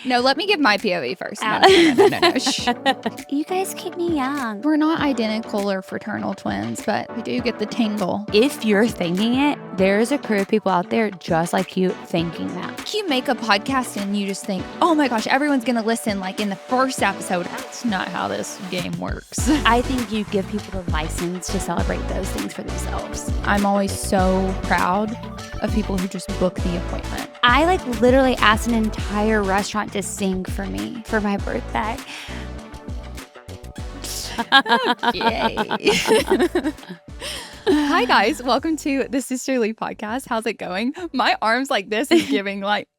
No, let me give my POV first. Ow. No. Shh. You guys keep me young. We're not identical or fraternal twins, but we do get the tingle. If you're thinking it, there's a crew of people out there just like you thinking that. You make a podcast and you just think, oh my gosh, everyone's going to listen like in the first episode. That's not how this game works. I think you give people the license to celebrate those things for themselves. I'm always so proud of people who just book the appointment. I literally asked an entire restaurant to sing for me for my birthday. Yay. Hi guys, welcome to the Sisterly Podcast. How's it going? My arms like this is giving like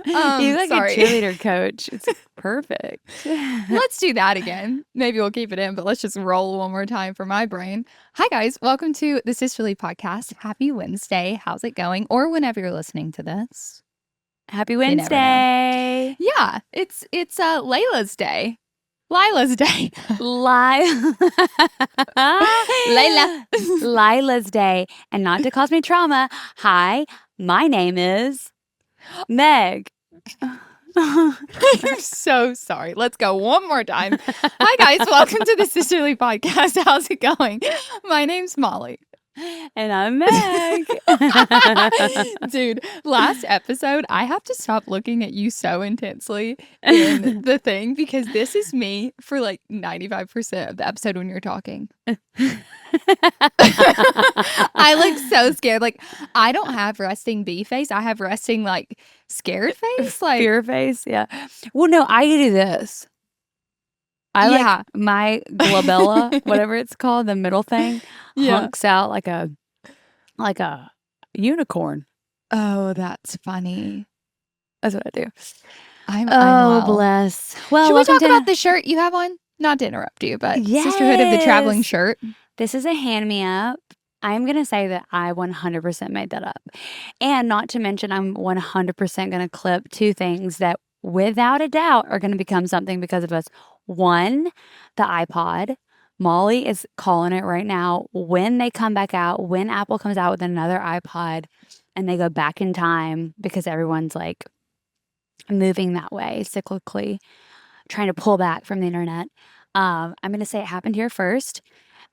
You look like a cheerleader coach. It's perfect. Let's do that again. Maybe we'll keep it in, but let's just roll one more time for my brain. Hi guys, welcome to the Sisterly Podcast. Happy Wednesday. How's it going? Or whenever you're listening to this. Happy Wednesday. Yeah, it's Layla's day. Lila's day. Lila's day. And not to cause me trauma. Hi, my name is Meg. I'm so sorry. Let's go one more time. Hi guys, welcome to the Sisterly Podcast. How's it going? My name's Molly. And I'm Meg. Dude, last episode, I have to stop looking at you so intensely in the thing because this is me for like 95% of the episode when you're talking. I look so scared. Like, I don't have resting bee face. I have resting like scared face. Like Fear face, yeah. Well, no, I do this. Like my glabella, whatever it's called, the middle thing, hunks out like a unicorn. Oh, that's funny. That's what I do. I'm bless. Well, should we talk about the shirt you have on? Not to interrupt you, but Sisterhood of the Traveling Shirt. This is a hand me up. I'm going to say that I 100% made that up. And not to mention, I'm 100% going to clip two things that without a doubt are going to become something because of us. One, the iPod. Molly is calling it right now. When they come back out, when Apple comes out with another iPod and they go back in time because everyone's like moving that way cyclically, trying to pull back from the internet. I'm going to say it happened here first.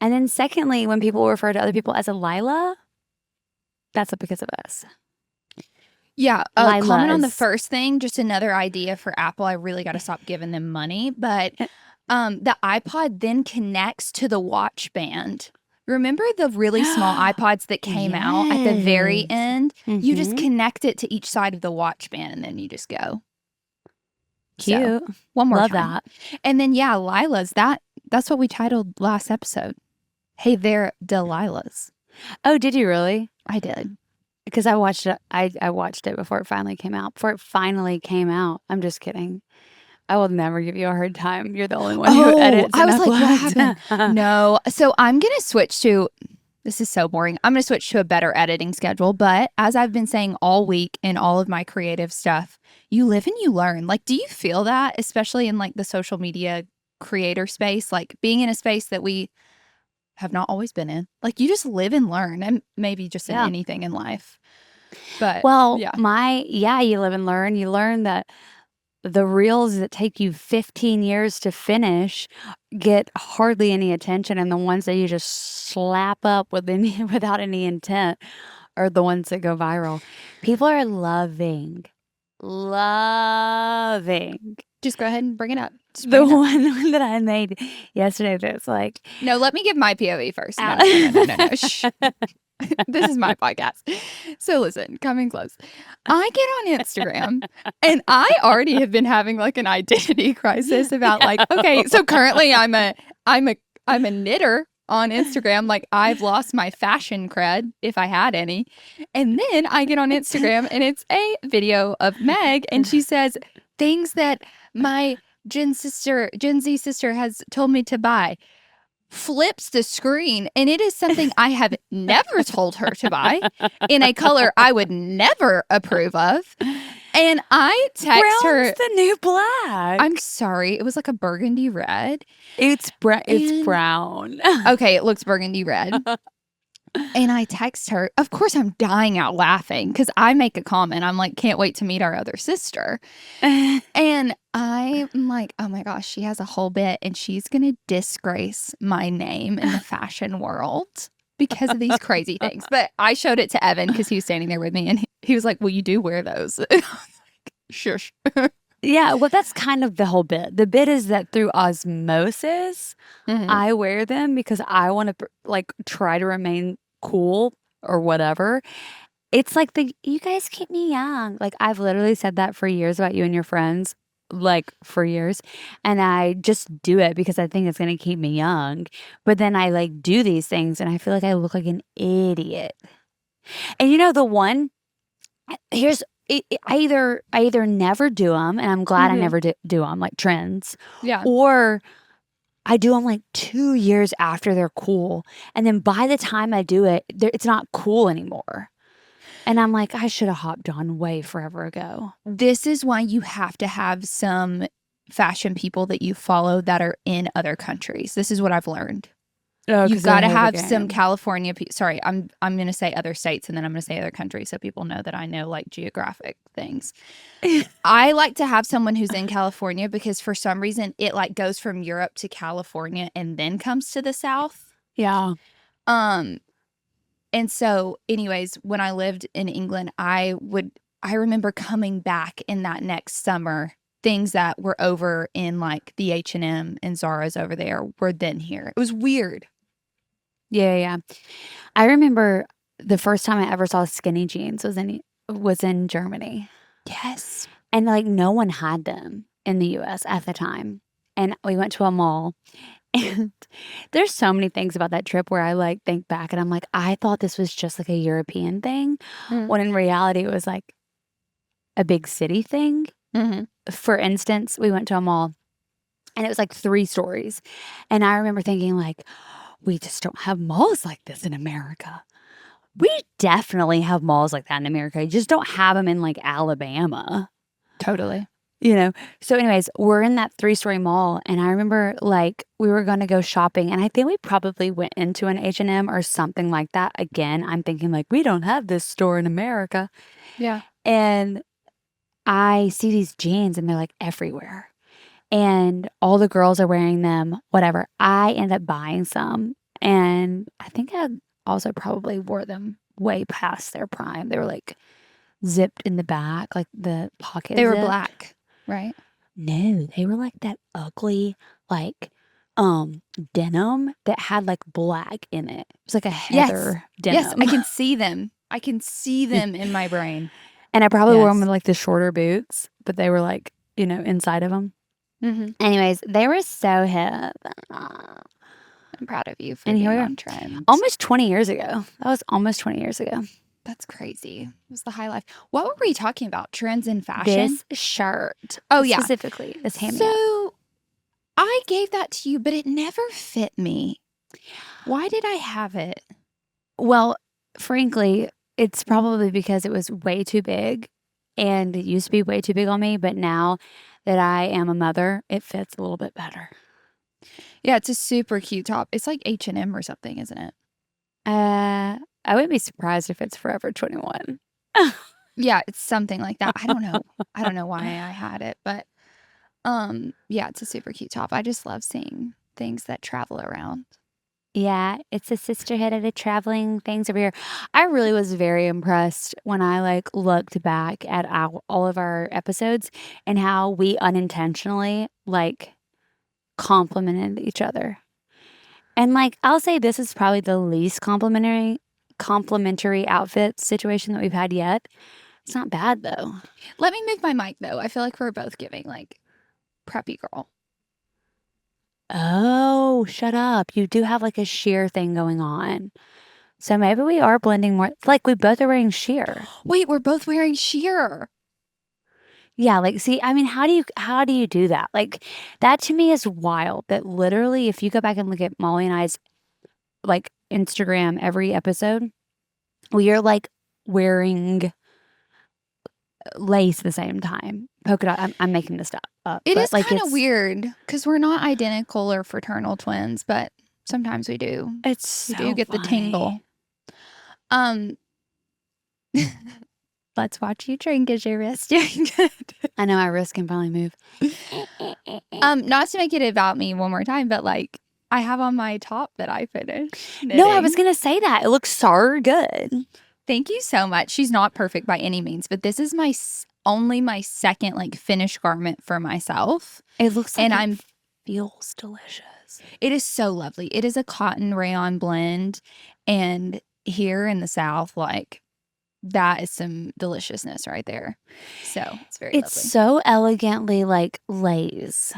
And then secondly, when people refer to other people as a Lila, that's because of us. Yeah, comment on the first thing, just another idea for Apple. I really got to stop giving them money. But the iPod then connects to the watch band. Remember the really small iPods that came out at the very end? Mm-hmm. You just connect it to each side of the watch band and then you just go. Cute. So, one more Love time. That. And then, Lila's, that's what we titled last episode. Hey there, Delilah's. Oh, did you really? I did. Because I watched it. I watched it before it finally came out. I'm just kidding. I will never give you a hard time. You're the only one who edits. I was like, what happened? No. So I'm going to switch to, this is so boring. I'm going to switch to a better editing schedule. But as I've been saying all week in all of my creative stuff, you live and you learn. Like, do you feel that, especially in like the social media creator space, like being in a space that we have not always been in? Like, you just live and learn, and maybe just in anything in life. But you live and learn. You learn that the reels that take you 15 years to finish get hardly any attention, and the ones that you just slap up without any intent are the ones that go viral. People are loving. Just go ahead and bring it up. The one that I made yesterday that's like... No, let me give my POV first. No. Shh. This is my podcast. So listen, coming close. I get on Instagram and I already have been having like an identity crisis about like, okay, so currently I'm a knitter on Instagram. Like, I've lost my fashion cred, if I had any. And then I get on Instagram and it's a video of Meg and she says things that my Gen Z sister has told me to buy. Flips the screen and it is something I have never told her to buy in a color I would never approve of. And I text her. Brown's the new black. I'm sorry. It was like a burgundy red. It's brown. Okay, it looks burgundy red. And I text her. Of course, I'm dying out laughing because I make a comment. I'm like, can't wait to meet our other sister. And I'm like, oh my gosh, she has a whole bit and she's going to disgrace my name in the fashion world because of these crazy things. But I showed it to Evan because he was standing there with me and he was like, well, you do wear those. I was like, shush. Yeah, well, that's kind of the whole bit. The bit is that through osmosis, I wear them because I want to like try to remain cool or whatever. It's like you guys keep me young. Like I've literally said that for years about you and your friends, like for years. And I just do it because I think it's going to keep me young. But then I like do these things and I feel like I look like an idiot. And you know, the one, here's, I either never do them, and I'm glad I never do them, like trends. Yeah. Or I do them like 2 years after they're cool. And then by the time I do it, it's not cool anymore. And I'm like, I should have hopped on way forever ago. This is why you have to have some fashion people that you follow that are in other countries. This is what I've learned. Oh, You've got to have some California. Sorry, I'm going to say other states and then I'm going to say other countries so people know that I know like geographic things. I like to have someone who's in California because for some reason it like goes from Europe to California and then comes to the South. Yeah. And so, anyways, when I lived in England, I remember coming back in that next summer. Things that were over in like the H&M and Zara's over there were then here. It was weird. Yeah. I remember the first time I ever saw skinny jeans was in Germany. Yes. And like no one had them in the US at the time. And we went to a mall. And there's so many things about that trip where I like think back and I'm like, I thought this was just like a European thing, when in reality it was like a big city thing. For instance, we went to a mall and it was like 3 stories. And I remember thinking like, we just don't have malls like this in America. We definitely have malls like that in America. You just don't have them in like Alabama. Totally. You know? So anyways, we're in that 3-story mall and I remember like we were going to go shopping and I think we probably went into an H&M or something like that. Again, I'm thinking like, we don't have this store in America. Yeah. And I see these jeans and they're like everywhere. And all the girls are wearing them, whatever. I end up buying some. And I think I also probably wore them way past their prime. They were like zipped in the back, like the pocket. They were zip. black, right? No, they were like that ugly, like denim that had like black in it. It was like a heather denim. Yes, I can see them. I can see them in my brain. And I probably wore them with like the shorter boots, but they were like, inside of them. Anyways, they were so hip. I'm proud of you for And being here we are. on trend. Almost 20 years ago. That was almost 20 years ago. That's crazy. It was the high life. What were we talking about? Trends in fashion? This shirt. Oh, yeah. Specifically, this hand-me-up. So I gave that to you, but it never fit me. Why did I have it? Well, frankly, it's probably because it was way too big and it used to be way too big on me. But now that I am a mother, it fits a little bit better. Yeah, it's a super cute top. It's like H&M or something, isn't it? I wouldn't be surprised if it's Forever 21. Yeah, it's something like that. I don't know. I don't know why I had it, but yeah, it's a super cute top. I just love seeing things that travel around. Yeah, it's a sisterhood of the traveling things over here. I really was very impressed when I like looked back at all of our episodes and how we unintentionally like complimented each other. And like I'll say this is probably the least complimentary outfit situation that we've had yet. It's not bad though. Let me move my mic though. I feel like we're both giving like preppy girl. Oh, shut up. You do have like a sheer thing going on. So maybe we are blending more. Like we both are wearing sheer. Wait, we're both wearing sheer. Yeah, like see, I mean, how do you do that? Like that to me is wild. That literally if you go back and look at Molly and I's like Instagram every episode, we are like wearing lace at the same time. Polka dot. I'm making this stuff up. It is like kind of weird because we're not identical or fraternal twins, but sometimes we do. It's We do get the tingle. Um, let's watch you drink as your wrist doing good. I know my wrist can finally move. Not to make it about me one more time, but like I have on my top that I finished. No, I was knitting. going to say that. It looks so good. Thank you so much. She's not perfect by any means, but this is only my second like finished garment for myself. It looks like And it I'm feels delicious. It is so lovely. It is a cotton rayon blend, and here in the South, like that is some deliciousness right there. So it's very It's lovely. so elegantly like lays.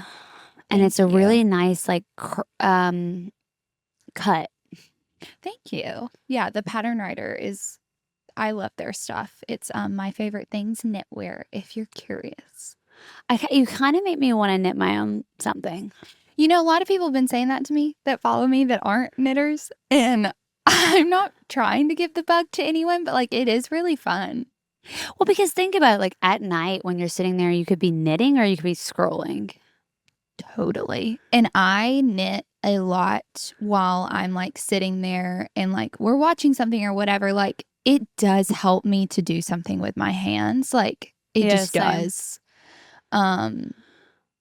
And Thank it's a you. really nice like cut. Thank you. Yeah, the pattern writer is. I love their stuff. It's my favorite things knitwear. If you're curious, You kind of make me want to knit my own something. you know, a lot of people have been saying that to me that follow me that aren't knitters, and I'm not trying to give the bug to anyone, but like it is really fun. Well, because think about it, like at night when you're sitting there, you could be knitting or you could be scrolling. Totally. And I knit a lot while I'm like sitting there and like we're watching something or whatever. Like it does help me to do something with my hands. Like it Yeah, just same. does.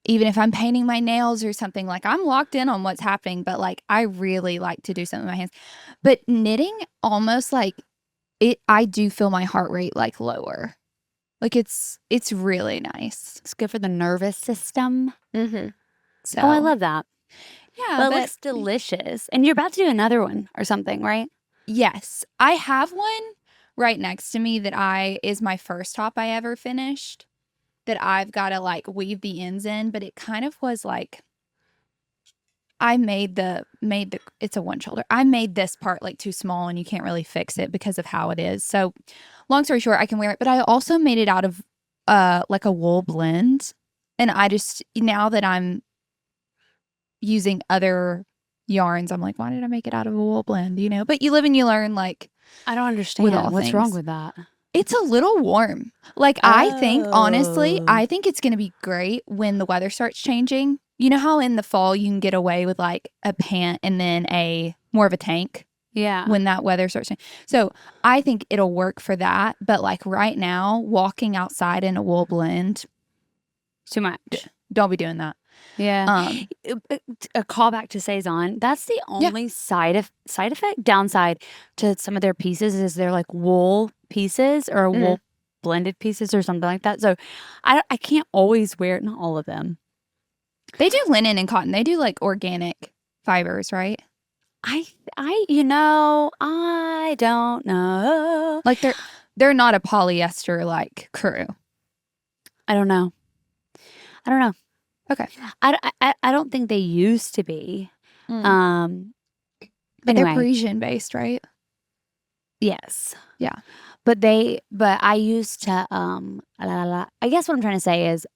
Even if I'm painting my nails or something, like I'm locked in on what's happening, but like I really like to do something with my hands. But knitting almost like I do feel my heart rate like lower. Like it's really nice. It's good for the nervous system. Mm-hmm. So Oh, I love that. yeah, Well, it but looks delicious. And you're about to do another one or something, right? yes, I have one right next to me that is my first top I ever finished that I've got to like weave the ends in, but it kind of was like I made the it's a one shoulder. I made this part like too small and you can't really fix it because of how it is. So long story short, I can wear it, but I also made it out of like a wool blend. And I just now that I'm using other yarns, I'm like, why did I make it out of a wool blend? You know, but you live and you learn. Like I don't understand. all What's wrong things. with that? it's a little warm. Like I think honestly, Oh. I think it's going to be great when the weather starts changing. You know how in the fall you can get away with like a pant and then a more of a tank Yeah. when that weather starts changing. So I think it'll work for that. But like right now, walking outside in a wool blend, Too much. don't be doing that. Yeah. A callback to Saison. That's the only side effect, downside to some of their pieces is they're like wool pieces or wool blended pieces or something like that. So I can't always wear it. Not all of them. They do linen and cotton. They do like organic fibers, right? I don't know. Like they're not a polyester like crew. I don't know. Okay. I don't think they used to be. But they're Anyway. Parisian based, right? Yes. Yeah. But I used to I guess what I'm trying to say is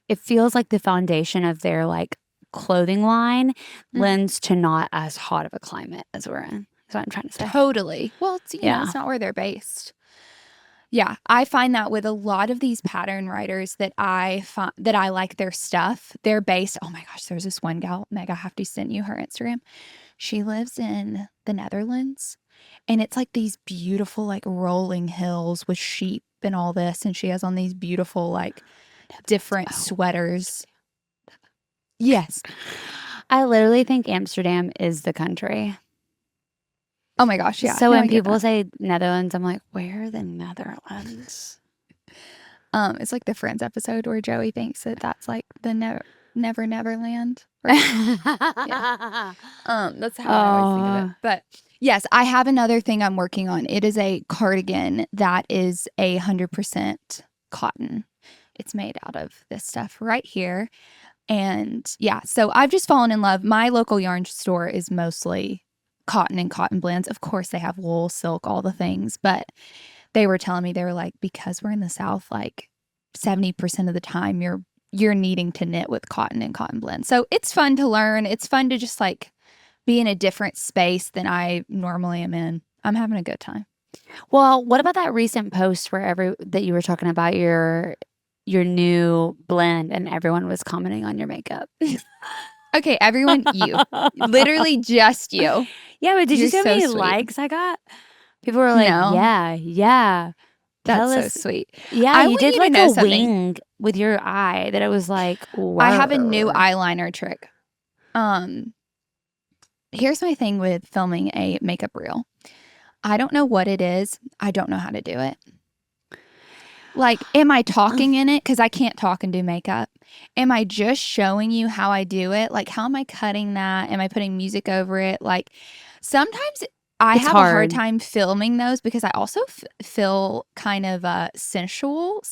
it feels like the foundation of their like clothing line lends to not as hot of a climate as we're in. That's what I'm trying to say. Totally. Well, it's, you know, Yeah. it's not where they're based. Yeah, I find that with a lot of these pattern writers that I like their stuff, they're based. Oh my gosh, there's this one gal, Meg. I have to send you her Instagram. She lives in the Netherlands, and it's like these beautiful like rolling hills with sheep and all this, and she has on these beautiful like different sweaters. Yes. I literally think Amsterdam is the country. Oh my gosh, yeah. So No, when I get people that. say Netherlands, I'm like, where are the Netherlands? It's like the Friends episode where Joey thinks that that's like the Never Neverland. That's how I always think of it. But yes, I have another thing I'm working on. It is a cardigan that is 100% cotton. It's made out of this stuff right here. And yeah, so I've just fallen in love. My local yarn store is mostly cotton and cotton blends. Of course, they have wool, silk, all the things. But they were telling me, they were like, because we're in the South, like 70% of the time you're needing to knit with cotton and cotton blends. So it's fun to learn. It's fun to just like be in a different space than I normally am in. I'm having a good time. Well, what about that recent post where that you were talking about your new blend and everyone was commenting on your makeup? Okay, everyone, you. Literally just you. Yeah, but did you You're see how so many sweet. likes I got? People were like, No. yeah. That's Tell so us. sweet. Yeah, I you want did you to like know a something. wing with your eye that it was like, I have a new whoa. eyeliner trick. Here's my thing with filming a makeup reel. I don't know what it is. I don't know how to do it. Like, am I talking in it? Because I can't talk and do makeup. Am I just showing you how I do it? Like, how am I cutting that? Am I putting music over it? Like, sometimes I It's have a hard hard. time filming those because I also feel kind of sensual.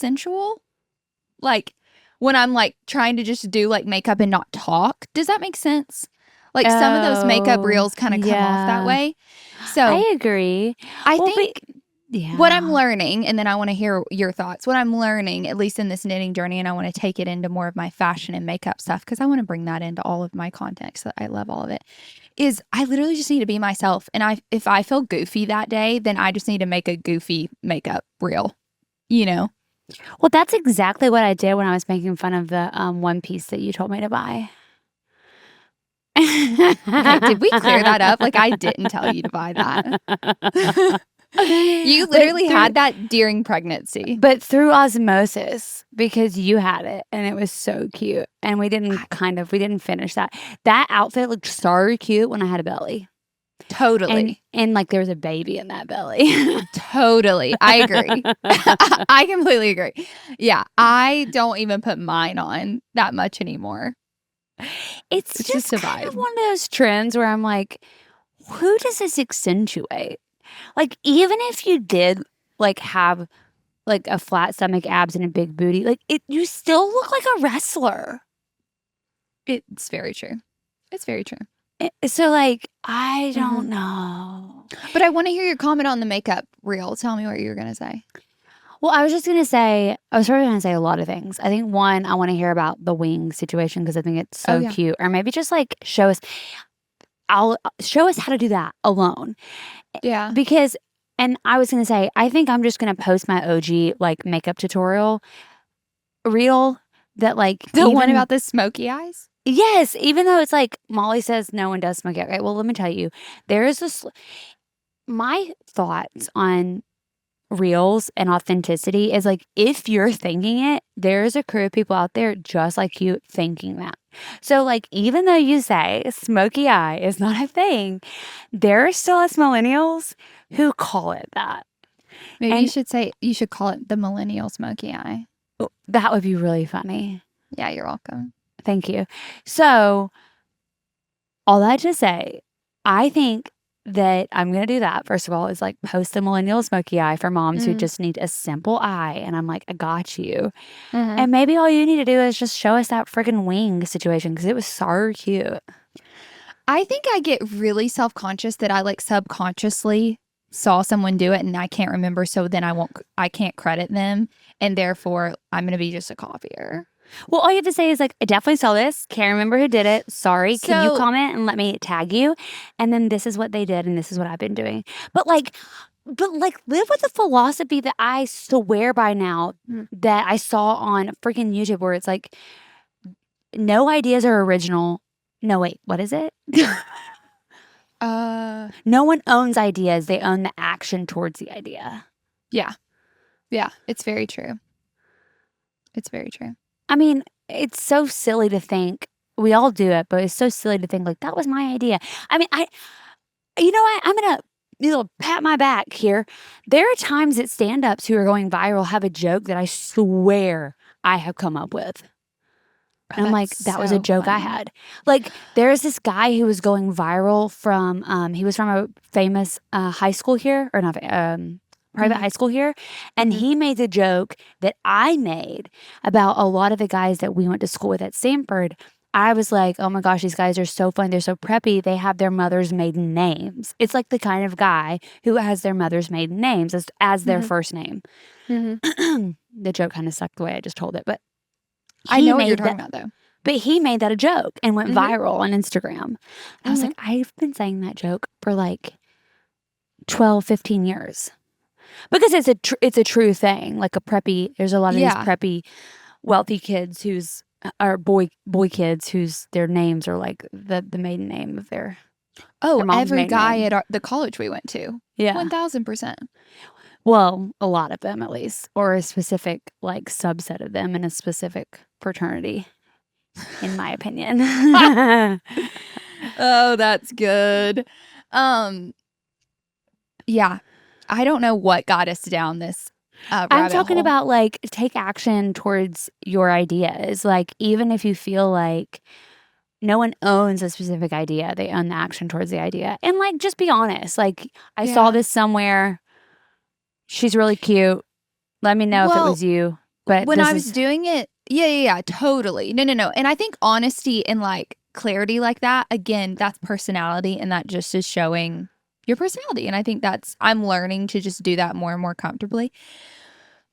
Like, when I'm like trying to just do like makeup and not talk. Does that make sense? Like, some of those makeup Oh, reels kind of come off that yeah. way. So I agree. I Well, think but yeah. what I'm learning, and then I want to hear your thoughts. What I'm learning, at least in this knitting journey, and I want to take it into more of my fashion and makeup stuff because I want to bring that into all of my content because I love all of it. Is I literally just need to be myself, and if I feel goofy that day, then I just need to make a goofy makeup reel. You know? Well, that's exactly what I did when I was making fun of the one piece that you told me to buy. Okay, did we clear that up? Like, I didn't tell you to buy that. You literally had that during pregnancy. But through osmosis, because you had it and it was so cute. And we didn't finish that. That outfit looked so cute when I had a belly. Totally. And like there was a baby in that belly. Totally. I agree. I completely agree. Yeah. I don't even put mine on that much anymore. It's just a kind vibe. of one of those trends where I'm like, who does this accentuate? Like, even if you did like have like a flat stomach, abs, and a big booty, like you still look like a wrestler. It's very true. It's very true. So like, I don't know. But I want to hear your comment on the makeup reel. Tell me what you were going to say. Well, I was probably going to say a lot of things. I think one, I want to hear about the wing situation because I think it's so cute. Or maybe just like show us how to do that alone. Yeah. Because, and I was going to say, I think I'm just going to post my OG like makeup tutorial reel that like. The one about the smoky eyes? Yes. Even though it's like Molly says no one does smoky eyes. Okay, well, let me tell you, there is this. My thoughts on reels and authenticity is like if you're thinking it, there's a crew of people out there just like you thinking that. So like even though you say smoky eye is not a thing, there are still us millennials who call it that. Maybe you should call it the millennial smoky eye. That would be really funny. Yeah, you're welcome. Thank you. So all that to say, I think that I'm going to do that. First of all, is like post the millennial smoky eye for moms who just need a simple eye. And I'm like, I got you. And maybe all you need to do is just show us that freaking wing situation because it was so cute. I think I get really self-conscious that I like subconsciously saw someone do it and I can't remember. So then I can't credit them. And therefore I'm going to be just a copier. Well, all you have to say is like, I definitely saw this. Can't remember who did it. Sorry. Can you comment and let me tag you? And then this is what they did and this is what I've been doing. But live with the philosophy that I swear by now that I saw on freaking YouTube where it's like, no ideas are original. No, wait, what is it? No one owns ideas. They own the action towards the idea. Yeah. Yeah. It's very true. It's very true. I mean, it's so silly to think we all do it, but it's so silly to think like that was my idea. I mean, you know what? I'm gonna pat my back here. There are times that stand-ups who are going viral have a joke that I swear I have come up with. And I'm like, that was a joke I had. Like, there's this guy who was going viral from he was from a famous high school here, or not private high school here. And he made the joke that I made about a lot of the guys that we went to school with at Stanford. I was like, oh my gosh, these guys are so fun. They're so preppy. They have their mother's maiden names. It's like the kind of guy who has their mother's maiden names as their first name. The joke kind of sucked the way I just told it. But I know what you're talking about, though. But he made that a joke and went viral on Instagram. And I was like, I've been saying that joke for like 12, 15 years. Because it's a true thing. Like there's a lot of these preppy, wealthy kids are boy kids whose their names are like the maiden name of their Oh, Your mom's every maiden guy name. at the college we went to. Yeah. 1000%. Well, a lot of them at least, or a specific like subset of them in a specific fraternity, in my opinion. Oh, that's good. Yeah. I don't know what got us down this I'm rabbit talking hole. about like take action towards your ideas. Like even if you feel like no one owns a specific idea, they own the action towards the idea. And like just be honest. Like I saw Yeah. this somewhere. She's really cute. Let me know if it Well, was you. But when this I was is doing it, yeah, totally. No. And I think honesty and like clarity like that, again, that's personality and that just is showing your personality. And I think I'm learning to just do that more and more comfortably.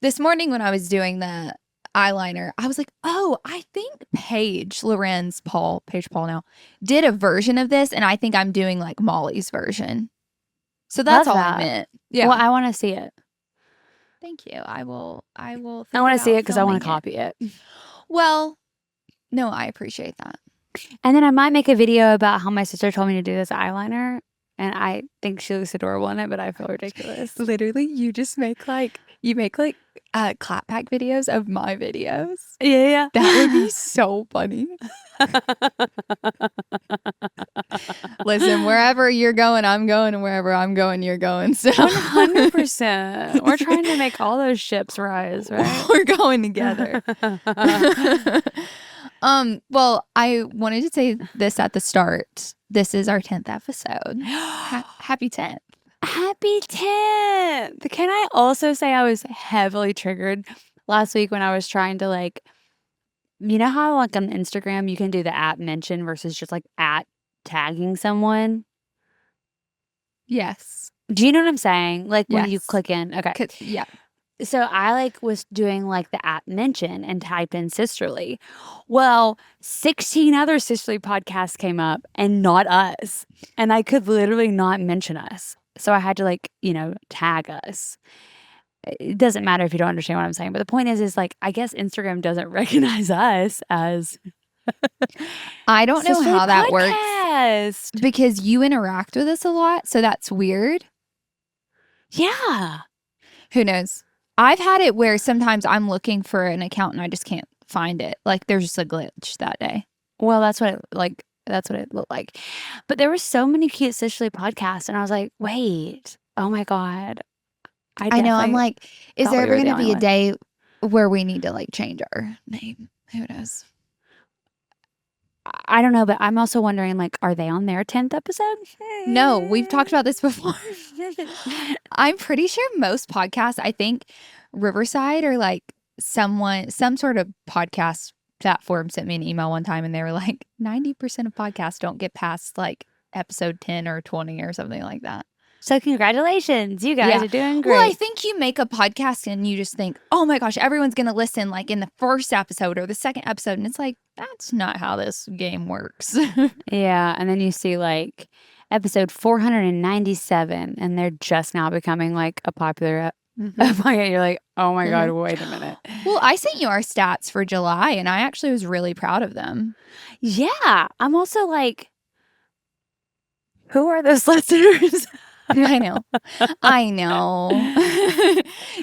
This morning when I was doing the eyeliner, I was like, oh, I think Paige Paul now, did a version of this. And I think I'm doing like Molly's version. So that's love all I that. meant. Yeah. Well, I want to see it. Thank you. I will. I want to see it because I want to copy it. Well, no, I appreciate that. And then I might make a video about how my sister told me to do this eyeliner. And I think she looks adorable in it, but I feel ridiculous. Literally, you make clap pack videos of my videos. Yeah. That would be so funny. Listen, wherever you're going, I'm going, and wherever I'm going, you're going. So 100%. We're trying to make all those ships rise, right? We're going together. Well, I wanted to say this at the start. This is our 10th episode. Happy 10th. Happy 10th. Can I also say I was heavily triggered last week when I was trying to like, you know how like on Instagram you can do the at mention versus just like at tagging someone? Yes. Do you know what I'm saying? Like when you Yes. click in. Okay. Yeah. So I like was doing like the at mention and typed in Sisterly. Well, 16 other Sisterly podcasts came up and not us. And I could literally not mention us. So I had to like, tag us. It doesn't matter if you don't understand what I'm saying. But the point is like, I guess Instagram doesn't recognize us as I don't know Sisterly how that works podcast. because you interact with us a lot. So that's weird. Yeah. Who knows? I've had it where sometimes I'm looking for an account and I just can't find it. Like there's just a glitch that day. Well, that's what it looked like. But there were so many cute Sisterly podcasts, and I was like, wait, oh my God. I know. I'm like, is thought there we ever were the going to be only a one. day where we need to like change our name? Who knows? I don't know, but I'm also wondering, like, are they on their 10th episode? No, we've talked about this before. I'm pretty sure most podcasts, I think Riverside or like some sort of podcast platform sent me an email one time and they were like 90% of podcasts don't get past like episode 10 or 20 or something like that. So congratulations. You guys are doing great. Well, I think you make a podcast and you just think, oh my gosh, everyone's going to listen like in the first episode or the second episode. And it's like, that's not how this game works. Yeah. And then you see like episode 497 and they're just now becoming like a popular podcast. You're like, oh my God, wait a minute. Well, I sent you our stats for July and I actually was really proud of them. Yeah. I'm also like, who are those listeners? I know.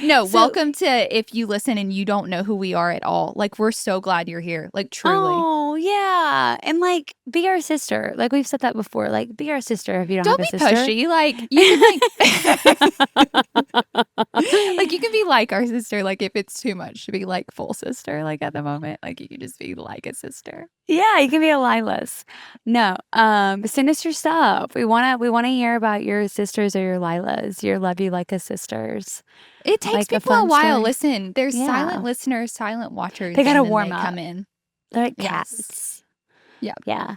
No, welcome to if you listen and you don't know who we are at all. Like, we're so glad you're here. Like, truly. Oh, yeah. And like, be our sister. Like, we've said that before. Like, be our sister if you don't have a sister. Don't be pushy. Like, you can like you can be like our sister. Like, if it's too much to be like full sister, like at the moment, like you can just be like a sister. Yeah, you can be a Lilas. No, send us your stuff. We wanna hear about your sisters or your Lilas, your love you like a sisters. It takes Like a people a fun while. story. Listen, there's Yeah. silent listeners, silent watchers. They gotta and then warm they up. come in. They're like Yes. cats. Yeah. Yeah.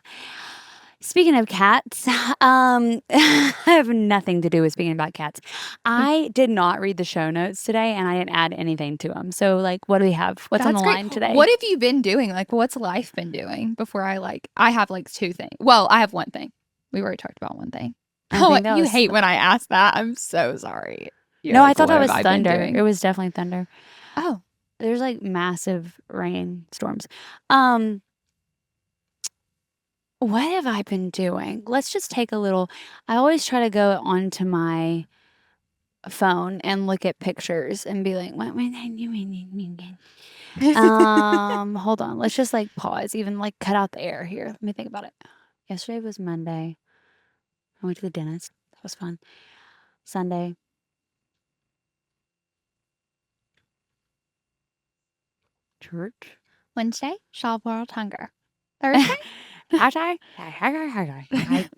Speaking of cats, I have nothing to do with speaking about cats. I did not read the show notes today, and I didn't add anything to them. So, like, what do we have? What's on the That's great. line today? What have you been doing? Like, what's life been doing? Before I have like two things. Well, I have one thing. We've already talked about one thing. I Oh, think that you was- hate when I ask that. I'm so sorry. You're No, I like, thought that what was have I been thunder. doing? It was definitely thunder. Oh, There's like massive rainstorms. What have I been doing? Let's just take a little. I always try to go onto my phone and look at pictures and be like, what? Hold on. Let's just like pause, even like cut out the air here. Let me think about it. Yesterday was Monday. I went to the dentist. That was fun. Sunday. Church. Wednesday, Shop World Hunger. Thursday, I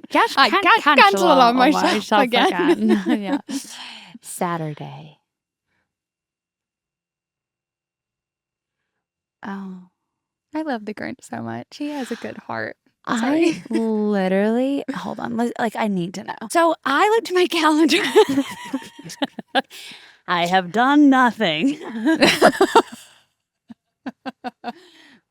just I can't can't cancel on myself again. Yeah. Saturday. Oh, I love the Grinch so much. He has a good heart. I literally, hold on, like I need to know. So I looked at my calendar. I have done nothing.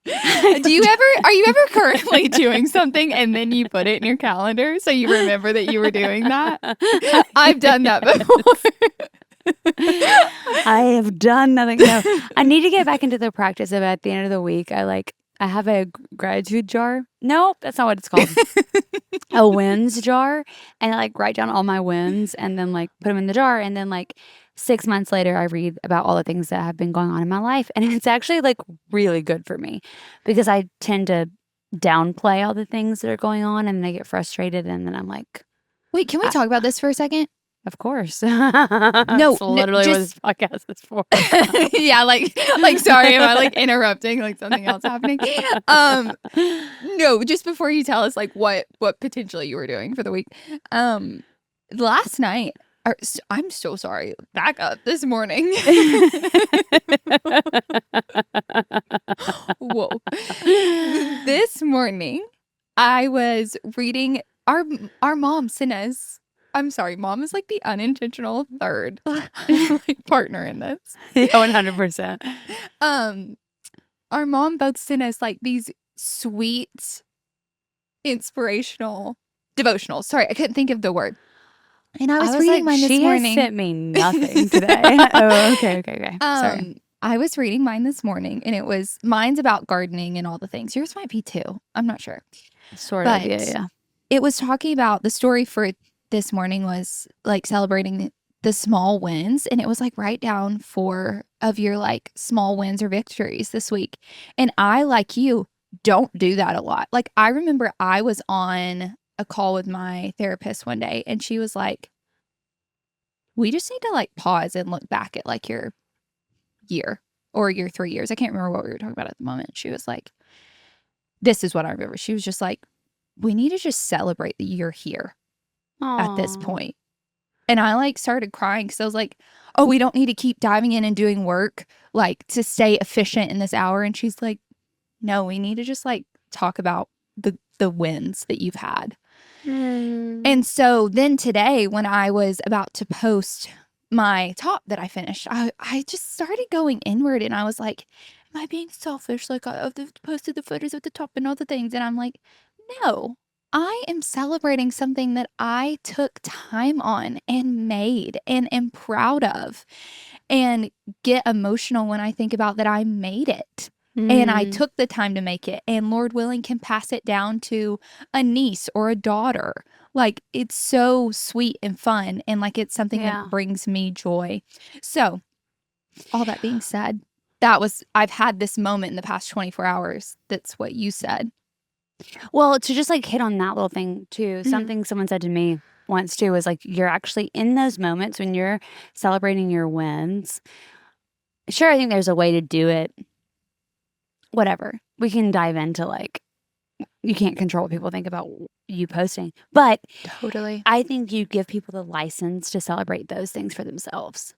Are you ever currently doing something and then you put it in your calendar so you remember that you were doing that? I've done that before. I have done nothing. No, I need to get back into the practice of at the end of the week, I have a gratitude jar. Nope, that's not what it's called. A wins jar. And I like write down all my wins and then like put them in the jar. And then like 6 months later, I read about all the things that have been going on in my life. And it's actually like really good for me because I tend to downplay all the things that are going on and then I get frustrated. And then I'm like, wait, can we talk about this for a second? Of course. No, That's literally what this podcast is for. Yeah, like sorry am I like interrupting like something else happening. No, just before you tell us like what potentially you were doing for the week. Last night, I'm so sorry. Back up this morning. Whoa. This morning, I was reading our mom sent us. I'm sorry, mom is like the unintentional third like, partner in this. Yeah, 100%. Our mom both sent us like these sweet, inspirational devotionals. Sorry, I couldn't think of the word. And I was reading like, mine this she morning. Has sent me nothing today. Oh, okay. Sorry. I was reading mine this morning, and mine's about gardening and all the things. Yours might be too. I'm not sure. Sort of, yeah. It was talking about the story for this morning was like celebrating the small wins, and it was like write down 4 of your like small wins or victories this week. And I, like you, don't do that a lot. Like I remember I was on a call with my therapist one day, and she was like, we just need to like pause and look back at like your year or your 3 years. I can't remember what we were talking about at the moment. She was like, this is what I remember. She was just like, we need to just celebrate that you're here at this point. And I like started crying because I was like, oh, we don't need to keep diving in and doing work like to stay efficient in this hour. And she's like, no, we need to just like talk about the wins that you've had. And so then today, when I was about to post my top that I finished, I just started going inward, and I was like, am I being selfish? Like I've posted the photos of the top and all the things. And I'm like, no, I am celebrating something that I took time on and made and am proud of, and get emotional when I think about that I made it. And I took the time to make it, and Lord willing can pass it down to a niece or a daughter. Like it's so sweet and fun, and like it's something that brings me joy. So all that being said, I've had this moment in the past 24 hours. That's what you said. Well, to just like hit on that little thing too, something someone said to me once too was like, you're actually in those moments when you're celebrating your wins. Sure, I think there's a way to do it. Whatever. We can dive into like, you can't control what people think about you posting. But totally, I think you give people the license to celebrate those things for themselves.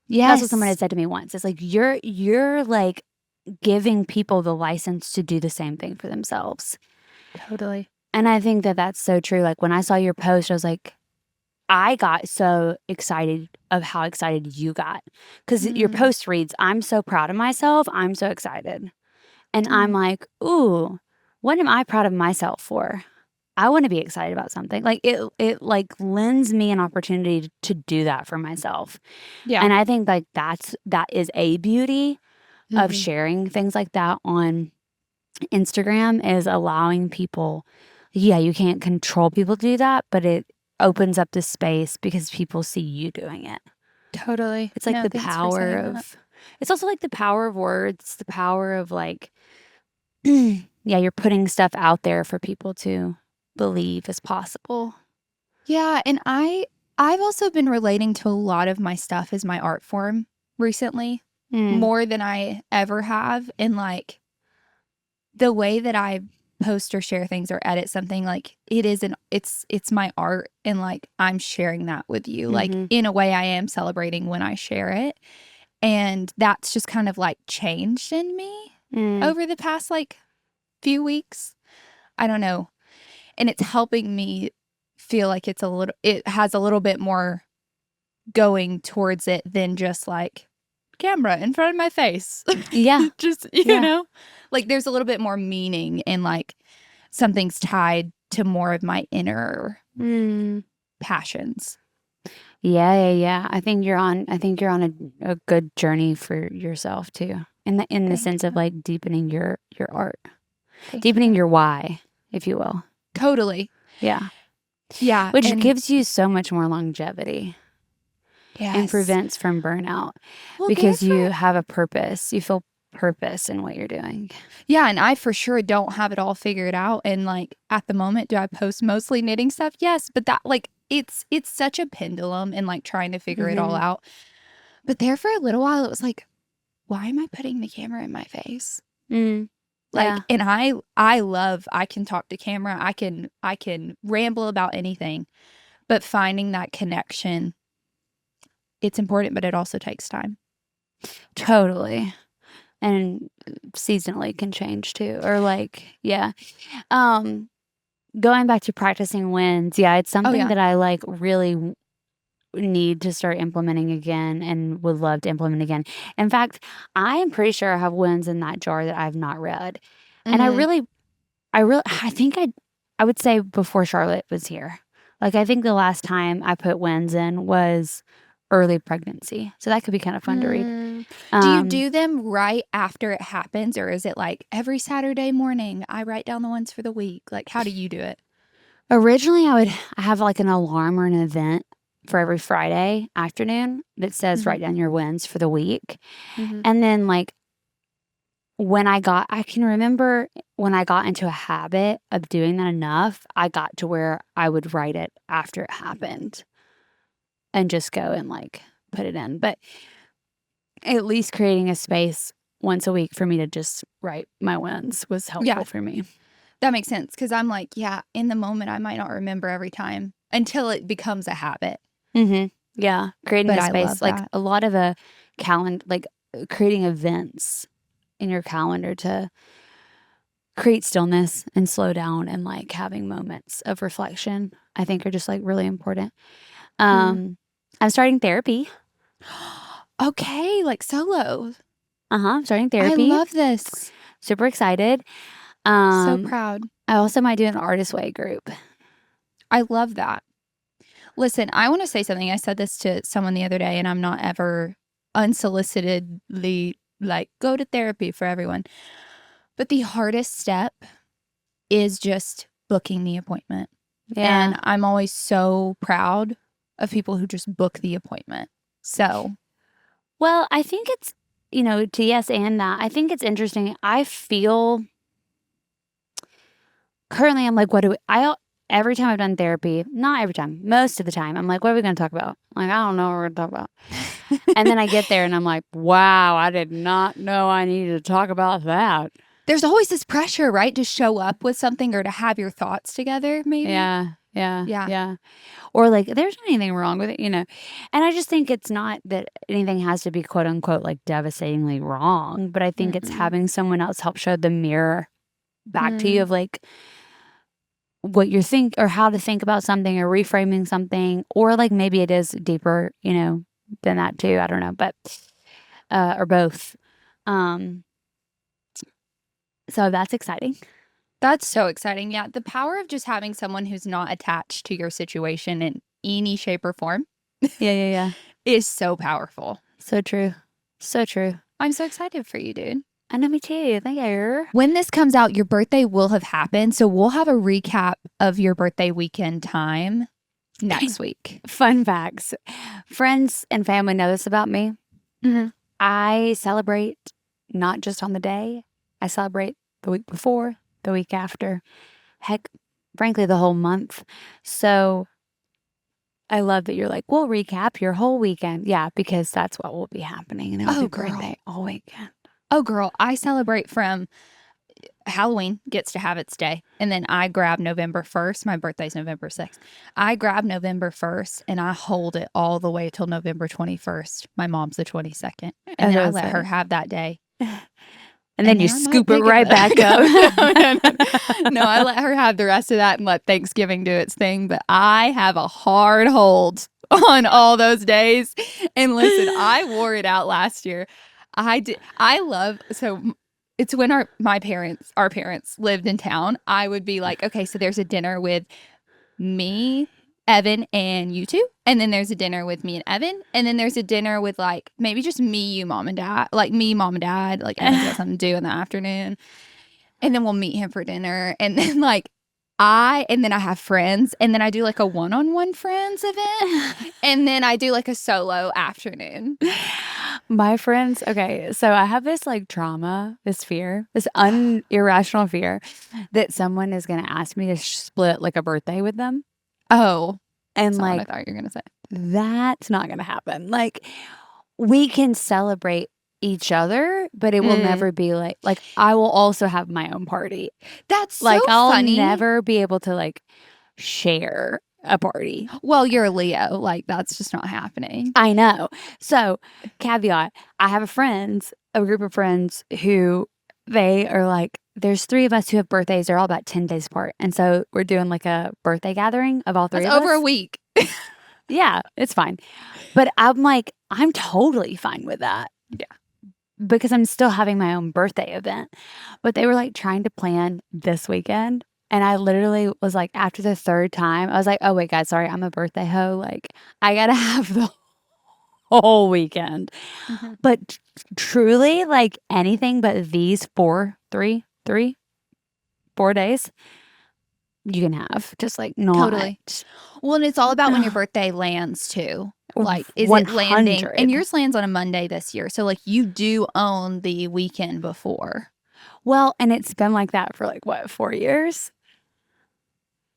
Yes. That's what someone had said to me once. It's like, you're like giving people the license to do the same thing for themselves. Totally. And I think that that's so true. Like when I saw your post, I was like, I got so excited of how excited you got. Because your post reads, I'm so proud of myself. I'm so excited. And I'm like, ooh, what am I proud of myself for? I want to be excited about something. Like it like lends me an opportunity to do that for myself. Yeah. And I think like that is a beauty of sharing things like that on Instagram, is allowing people yeah, you can't control people to do that, but it opens up the space because people see you doing it. Totally. It's like No, the thanks for power saying that. of, it's also like the power of words, the power of like, yeah, you're putting stuff out there for people to believe is possible. Yeah, and I've also been relating to a lot of my stuff as my art form recently, more than I ever have. And like the way that I post or share things or edit something, like it's my art, and like I'm sharing that with you. Like Mhm. in a way I am celebrating when I share it. And that's just kind of like changed in me over the past like few weeks. I don't know. And it's helping me feel like it has a little bit more going towards it than just like camera in front of my face. Yeah. Just, Yeah. know, like there's a little bit more meaning, and like something's tied to more of my inner passions. Yeah. I think you're on a good journey for yourself too. In the Thank sense of you. like deepening your art. Thank Deepening you. your why, if you will. Totally. Yeah. Yeah. Which And gives you so much more longevity and yes. prevents from burnout Well, because you have a purpose. You feel purpose in what you're doing. yeah, and I for sure don't have it all figured out. And like at the moment, do I post mostly knitting stuff? Yes, but that like it's such a pendulum and like trying to figure it all out. But there for a little while, it was like, why am I putting the camera in my face? Like, Yeah. and I can talk to camera. I can ramble about anything, but finding that connection, it's important, but it also takes time. Totally. And seasonally can change too. Or like, yeah. Going back to practicing wins, yeah, it's something that I like really need to start implementing again and would love to implement again. In fact, I am pretty sure I have wins in that jar that I've not read. And I think I would say before Charlotte was here. Like I think the last time I put wins in was early pregnancy. So that could be kind of fun to read. Do you do them right after it happens, or is it like every Saturday morning I write down the ones for the week? Like, how do you do it? Originally I have like an alarm or an event for every Friday afternoon that says write down your wins for the week. And then like I can remember when I got into a habit of doing that enough, I got to where I would write it after it happened and just go and like put it in. But at least creating a space once a week for me to just write my wins was helpful for me. That makes sense, because I'm like, yeah, in the moment I might not remember every time until it becomes a habit. Yeah, creating But a I space love like that. a lot of a calendar, like creating events in your calendar to create stillness and slow down and like having moments of reflection, I think are just like really important. I'm starting therapy. Okay, like solo. I'm starting I therapy. love this. Super excited. So proud. I also might do an Artist Way group. I love that. Listen, I want to say something. I said this to someone the other day, and I'm not ever unsolicitedly like, go to therapy for everyone. But the hardest step is just booking the appointment. Yeah. And I'm always so proud of people who just book the appointment. So, Well, I think it's, to yes and that. I think it's interesting. I feel currently I'm like, every time I've done therapy, not every time, most of the time, I'm like, what are we going to talk about? Like, I don't know what we're going to talk about. And then I get there and I'm like, wow, I did not know I needed to talk about that. there's always this pressure, right? To show up with something or to have your thoughts together, maybe. Yeah. Or like, there's anything wrong with it, And I just think it's not that anything has to be quote unquote like devastatingly wrong, but I think it's having someone else help show the mirror back to you of like what you think or how to think about something or reframing something, or like maybe it is deeper, than that too. I don't know, but or both. So that's exciting. That's so exciting. Yeah. The power of just having someone who's not attached to your situation in any shape or form. Yeah. Is so powerful. So true. So true. I'm so excited for you, dude. I know, me too. Thank you. When this comes out, your birthday will have happened. So we'll have a recap of your birthday weekend time next week. Fun facts. Friends and family know this about me. Mhm. I celebrate not just on the day. I celebrate the week before, the week after. Heck, frankly, the whole month. So I love that you're like, we'll recap your whole weekend. Yeah, because that's what will be happening. And it'll Oh, be girl. birthday all weekend. Oh, girl, I celebrate from Halloween gets to have its day. And then I grab November 1st. My birthday's November 6th. I grab November 1st and I hold it all the way till November 21st. My mom's the 22nd. And then I let her have that day. And then you I might scoop it pick right back up. No, I let her have the rest of that and let Thanksgiving do its thing. But I have a hard hold on all those days. And listen, I wore it out last year. It's when our parents lived in town. I would be like, okay, so there's a dinner with me, Evan, and you two. And then there's a dinner with me and Evan. And then there's a dinner with like maybe just me, you, mom and dad. Like me, mom and dad. Like Evan's got something to do in the afternoon. And then we'll meet him for dinner. And then and then I have friends. And then I do like a one-on-one friends event. And then I do like a solo afternoon. My friends, okay, so I have this like trauma, this fear, this irrational fear that someone is going to ask me to split like a birthday with them. Oh. And That's not like, what I thought you were going to say. That's not going to happen. Like, we can celebrate each other, but it will never be like I will also have my own party. That's like, so I'll funny. never be able to like share a party. Well, you're a Leo. Like, that's just not happening. I know. So, caveat, I have a group of friends who they are like, there's 3 of us who have birthdays. They're all about 10 days apart. And so we're doing like a birthday gathering of all 3 That's of us. over a week. Yeah, it's fine. But I'm like, I'm totally fine with that. Yeah. Because I'm still having my own birthday event. But they were like trying to plan this weekend. And I literally was like, after the 3rd time, I was like, oh, wait, guys, sorry, I'm a birthday hoe. Like, I got to have the whole weekend. Mm-hmm. But truly, like anything but these 4 days, you can have just like not. Totally. Well, and it's all about when your birthday lands too. Like, is it landing? 100. And yours lands on a Monday this year. So, like, you do own the weekend before. Well, and it's been like that for like, what, 4 years?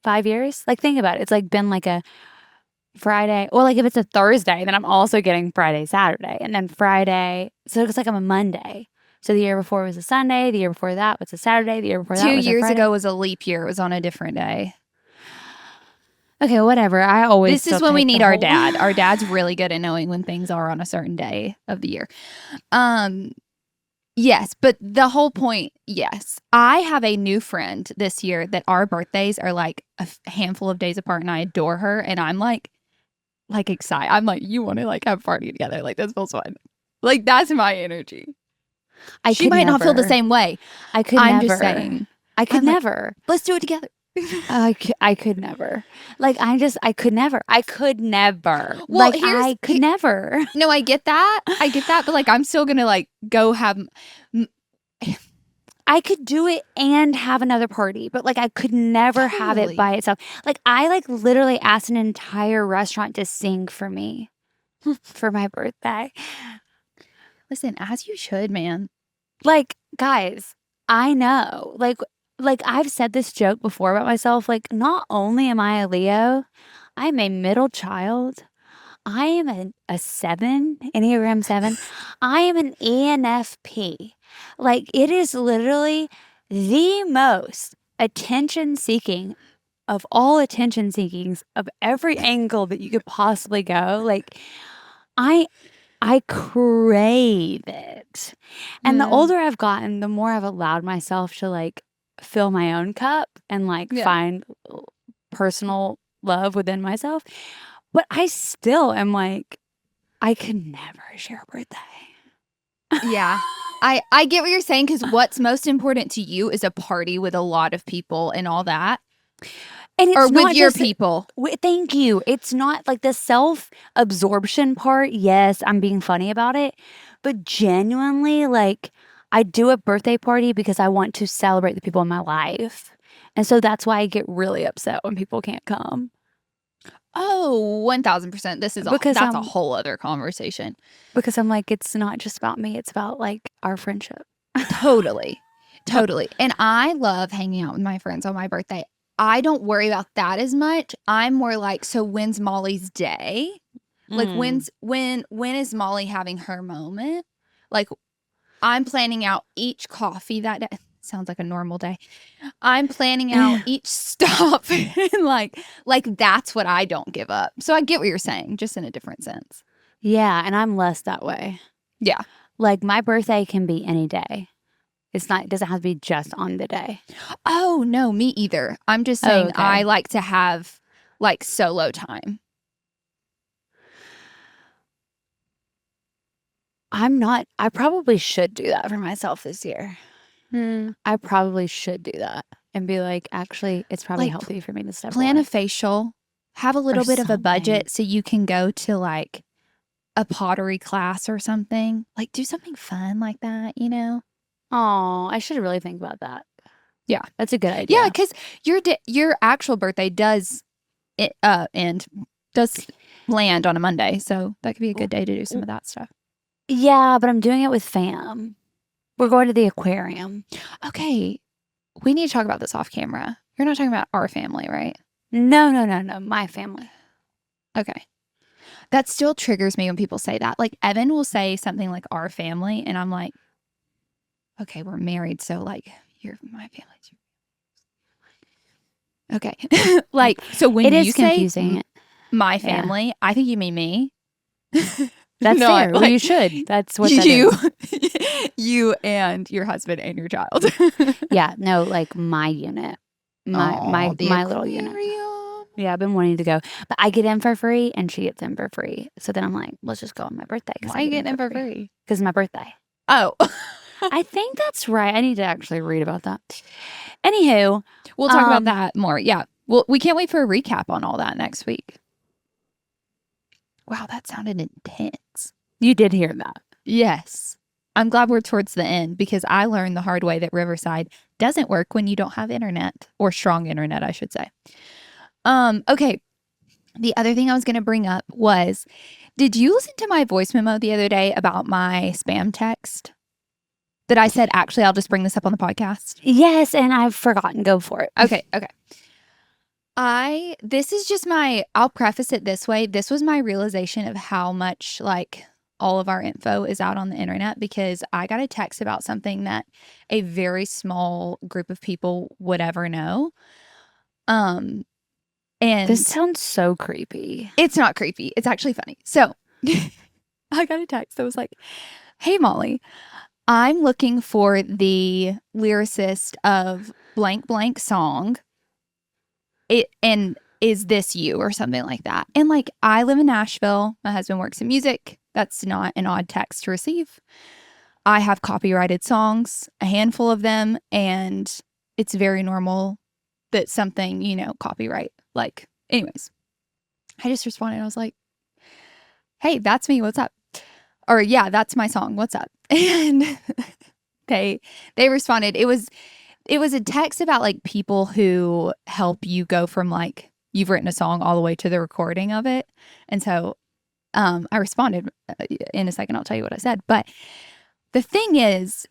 5 years? Like, think about it. It's like been like a Friday. Well, like if it's a Thursday, then I'm also getting Friday, Saturday. And then Friday. So it's like I'm a Monday. So the year before was a Sunday. The year before that was a Saturday. The year before that 2 was a years Friday. ago was a leap year. It was on a different day. Okay, whatever. I always This is still when we take need the our whole- dad. Our dad's really good at knowing when things are on a certain day of the year. Yes, but the whole point, yes. I have a new friend this year that our birthdays are like a handful of days apart, and I adore her, and I'm like excited. I'm like, you want to like have a party together? Like, this feels fun. Like, that's my energy. She might not feel the same way. I could I'm never. just saying. I could I'm like, never. Let's do it together. I could never. Like, I could never. I could never. Well, like, I could never. No, I get that. But like, I'm still gonna like go have. I could do it and have another party, but like I could never have Totally. it by itself. Like, I like literally asked an entire restaurant to sing for me for my birthday. Listen, as you should, man. Like, guys, I know. Like I've said this joke before about myself. Like, not only am I a Leo, I'm a middle child. I am a 7, Enneagram 7. I am an ENFP. Like, it is literally the most attention seeking of all attention seekings of every angle that you could possibly go. Like, I crave it. And the older I've gotten, the more I've allowed myself to like fill my own cup and like find personal love within myself. But I still am like, I could never share a birthday. Yeah. I get what you're saying, because what's most important to you is a party with a lot of people and all that. And it's or not with your just, people. Thank you. It's not like the self-absorption part. Yes, I'm being funny about it. But genuinely, like, I do a birthday party because I want to celebrate the people in my life. And so that's why I get really upset when people can't come. Oh, 1000%. That's a whole other conversation. Because I'm like, it's not just about me. It's about like our friendship. Totally. And I love hanging out with my friends on my birthday. I don't worry about that as much. I'm more like, so when's Molly's day? Like when is Molly having her moment? Like I'm planning out each coffee that day. Sounds like a normal day. I'm planning out each stop and like that's what I don't give up. So I get what you're saying, just in a different sense. Yeah, and I'm less that way. Yeah. Like my birthday can be any day. It doesn't have to be just on the day. Oh, no, me either. I'm just saying okay. I like to have like solo time. I probably should do that for myself this year. I probably should do that and be like, actually, it's probably Like, healthy for me to step Plan away. a facial, have a little bit of a budget so you can go to like a pottery class or something. Like do something fun like that, you know? Oh, I should really think about that. Yeah. That's a good idea. Yeah, because your actual birthday does land on a Monday. So that could be a good day to do some of that stuff. Yeah, but I'm doing it with fam. We're going to the aquarium. Okay. We need to talk about this off camera. You're not talking about our family, right? No. My family. Okay. That still triggers me when people say that. Like Evan will say something like our family, and I'm like, okay, we're married, so like you're my family. Okay. Like, so when it you is say confusing. My family, I think you mean me. That's no, fair. Well, you should. That's what that is. You and your husband and your child. Yeah, no, like my unit. My little unit. Yeah, I've been wanting to go. But I get in for free and she gets in for free. So then I'm like, let's just go on my birthday. Why are you getting in for free? Because it's my birthday. Oh. I think that's right. I need to actually read about that. Anywho. We'll talk about that more. Yeah. Well, we can't wait for a recap on all that next week. Wow, that sounded intense. You did hear that. Yes. I'm glad we're towards the end because I learned the hard way that Riverside doesn't work when you don't have internet, or strong internet, I should say. Okay. The other thing I was going to bring up was, did you listen to my voice memo the other day about my spam text? That I said, actually, I'll just bring this up on the podcast. Yes, and I've forgotten. Go for it. Okay. I'll preface it this way. This was my realization of how much like all of our info is out on the internet, because I got a text about something that a very small group of people would ever know. And this sounds so creepy. It's not creepy. It's actually funny. So I got a text that was like, hey, Molly, I'm looking for the lyricist of blank blank song. And is this you, or something like that? And like, I live in Nashville. My husband works in music. That's not an odd text to receive. I have copyrighted songs, a handful of them, and it's very normal that something, copyright. Like, anyways, I just responded. I was like, hey, that's me. What's up? Or yeah, that's my song. What's up? And they responded. It was a text about like people who help you go from like you've written a song all the way to the recording of it. And so I responded in a second. I'll tell you what I said. But the thing is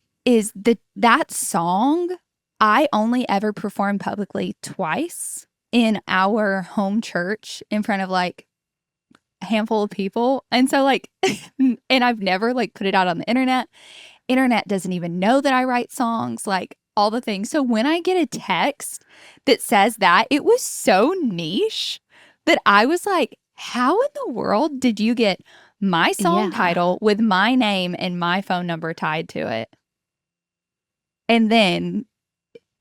that song I only ever performed publicly twice in our home church in front of like a handful of people. And so like, and I've never like put it out on the internet. Internet doesn't even know that I write songs, like all the things. So when I get a text that says that, it was so niche that I was like, how in the world did you get my song title with my name and my phone number tied to it? And then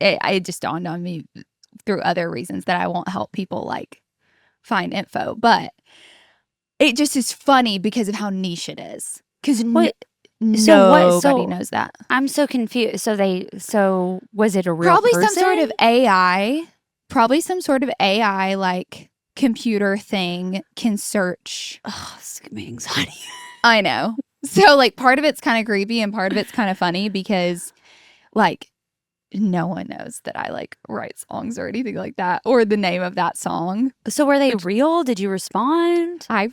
it just dawned on me through other reasons that I won't help people like find info. But it just is funny because of how niche it is. Because nobody knows that. I'm so confused. So was it a real Probably person? some sort of AI. Probably some sort of AI like computer thing can search. Oh, it's giving me anxiety. I know. So, like, part of it's kind of creepy and part of it's kind of funny because, like, no one knows that I, like, write songs or anything like that or the name of that song. So were they real? Did you respond? So I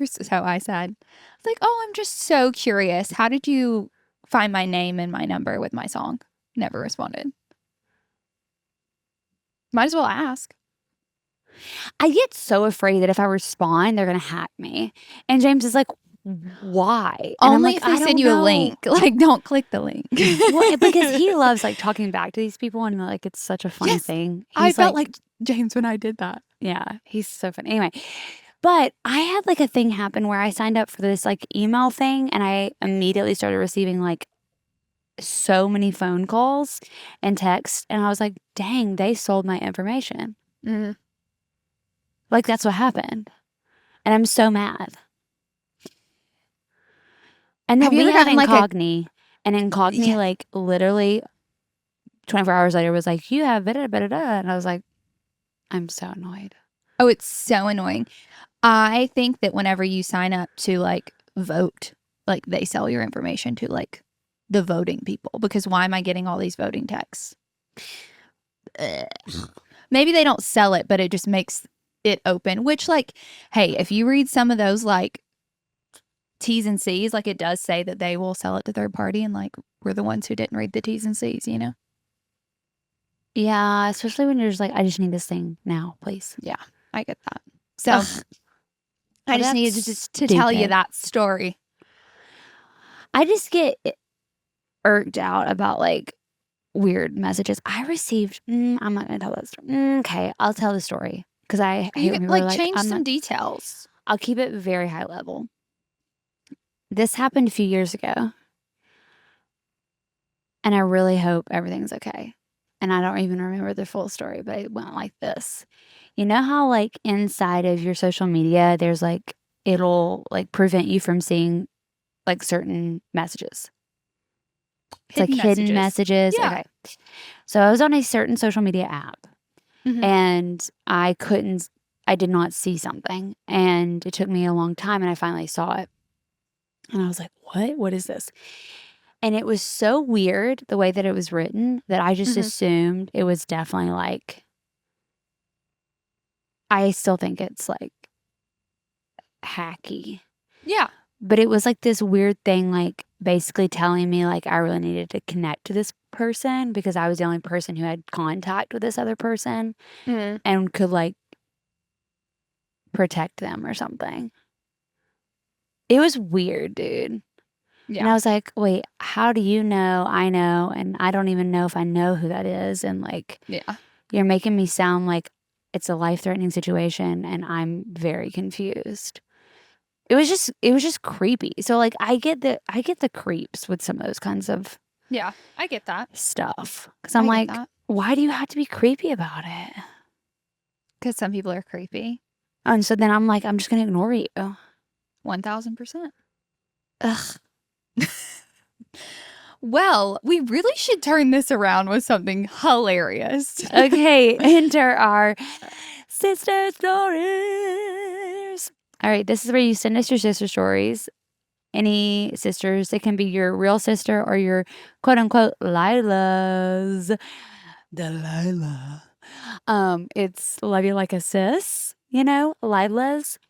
said, I was like, oh, I'm just so curious. How did you find my name and my number with my song? Never responded. Might as well ask. I get so afraid that if I respond, they're going to hack me. And James is like, why? And I'm Only like, if they I send don't you a know. link. Like, don't click the link. Well, because he loves like talking back to these people and like it's such a funny Yes, thing. I He's felt like James when I did that. yeah, he's so funny. Anyway, but I had like a thing happen where I signed up for this like email thing and I immediately started receiving like so many phone calls and texts. And I was like, dang, they sold my information. Mm. Like that's what happened. And I'm so mad. And then Have you we ever had gotten, like, Incogni. And Incogni, Yeah. like literally 24 hours later was like, you have da-da-da-da-da. And I was like, I'm so annoyed. Oh, it's so annoying. I think that whenever you sign up to like vote, like they sell your information to like the voting people because why am I getting all these voting texts? Ugh. Maybe they don't sell it, but it just makes it open, which like, hey, if you read some of those like T's and C's, like it does say that they will sell it to third party and like we're the ones who didn't read the T's and C's, you know? Yeah, especially when you're just like, I just need this thing now, please. I get that. So Ugh. I Well, just needed that's to tell you stupid. that story. I just get irked out about like weird messages. I received, I'm not going to tell that story. Okay, I'll tell the story because I hate You when can people are like like, change I'm some not, details. I'll keep it very high level. This happened a few years ago. And I really hope everything's okay. And I don't even remember the full story, but it went like this. You know how like inside of your social media, there's like, it'll like prevent you from seeing like certain messages. It's like hidden messages. Yeah. Okay. So I was on a certain social media app Mhm. and I did not see something. And it took me a long time and I finally saw it. And I was like, what? What is this? And it was so weird the way that it was written that I just Mhm. assumed it was definitely like, I still think it's like hacky. Yeah. But it was like this weird thing, like basically telling me like I really needed to connect to this person because I was the only person who had contact with this other person Mhm. and could like protect them or something. It was weird, dude. And I Yeah. was like, wait, how do you know I know? And I don't even know if I know who that is. And like, Yeah. you're making me sound like it's a life-threatening situation and I'm very confused. It was just creepy. So like I get the creeps with some of those kinds of Yeah. I get that. stuff. Cuz I'm like, why do you have to be creepy about it? Because some people are creepy. And so then I'm like, I'm just going to ignore you. 1000%. Ugh. Well, we really should turn this around with something hilarious. Okay, enter our sister stories. All right, this is where you send us your sister stories. Any sisters, it can be your real sister or your quote unquote Lila's. Delilah. It's love you like a sis, you know, Lila's.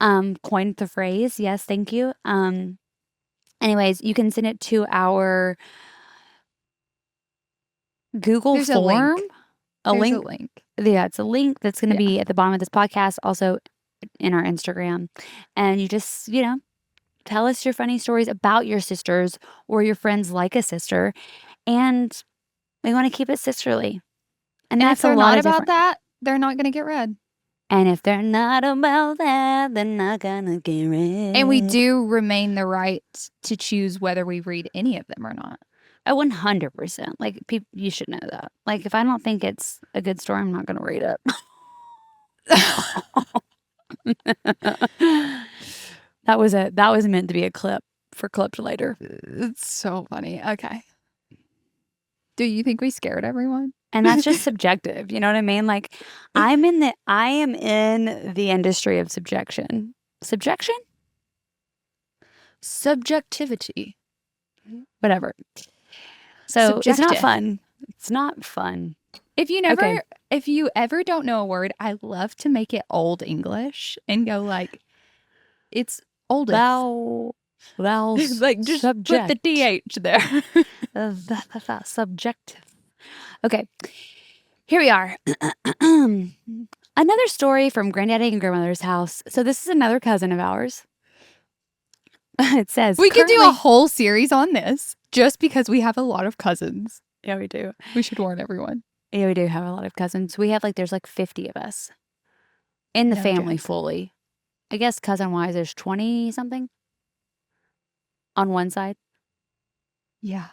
Coined the phrase. Yes, thank you. Anyways, you can send it to our Google There's a form. link. A There's link. a link. Yeah, it's a link that's going to Yeah. be at the bottom of this podcast, also in our Instagram. And you just, you know, tell us your funny stories about your sisters or your friends like a sister. And we want to keep it sisterly. And if that's a they're lot not of about different. that, they're not going to get read. And if they're not about that, they're not going to get read. And we do remain the right to choose whether we read any of them or not. 100%. Like, people, you should know that. Like, if I don't think it's a good story, I'm not going to read it. That was meant to be a clip for clipped later. It's so funny. Okay. Do you think we scared everyone? And that's just subjective. You know what I mean? Like I am in the industry of subjection. Subjection? Subjectivity. Whatever. So it's not Subjective. fun. It's not fun. If you ever don't know a word, I love to make it old English and go like, it's oldest. Thou Like just put the DH there. Subjective. Okay. Here we are. Another story from Granddaddy and Grandmother's house. So this is another cousin of ours. It says We could do a whole series on this just because we have a lot of cousins. Yeah, we do. We should warn everyone. Yeah, we do have a lot of cousins. We have there's 50 of us in the family fully. I guess cousin-wise, there's 20 something on one side. Yeah.